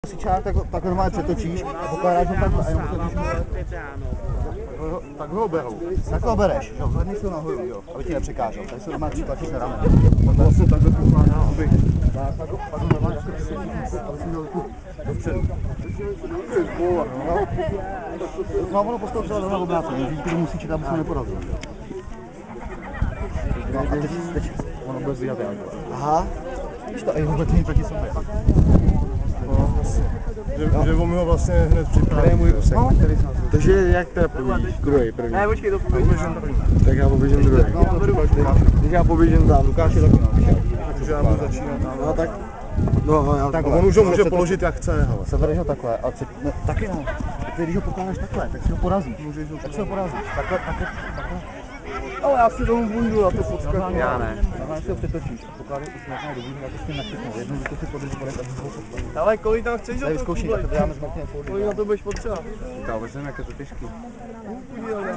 Sičák, tak normálně přetočíš a pokládáš ho takhle a jenom tak ho berou. Tak ho bereš, jo, zvedni si ho nahoru, jo, aby ti nepřekážel. Tady se normálně přitlačíš na ramen. Pak vlastně takhle pokládá, aby... Tak ho normálně jako přesedíš, aby si měl tu dopředu. No, ono postavu třeba zrovna obráceně, že to musí čekat, aby se ho neporazil. No a teď ono bude zvíjat jako. Aha. Víš to, a je vůbec není proti sobě. No, vlastně. Že on mi ho vlastně hned připraví. Tady je můj úsek, no. který jsem... Takže jak teda poběžíš? Druhý, první. Ne, počkej, to poběžím první. Tak já poběžím druhý. No, to dokážu. Když já poběžím tam. Lukáš je taky, no. Takže já budu začínat tam. No tak. No, já takhle. On už ho může položit jak chce, hele. Sebereš ho takhle a no, taky no. Ty když ho pokládáš takhle, tak si ho porazíš. Tak si ho porazíš. Takhle. Ale já si domů půjdu na to podskaknu. Já ne. Normálně si ho přetočíš a pokládáš už možná dobrý, tak s tím nakřiknou. Jednou to si podrží podek a druhou podskaknu. Ale kolik tam chceš za to vyzkouší, tak to dáme s Martinem Fordem. Kolik na to budeš potřeba? Říká, vůbec nevím, jak je to těžký. Podíval já.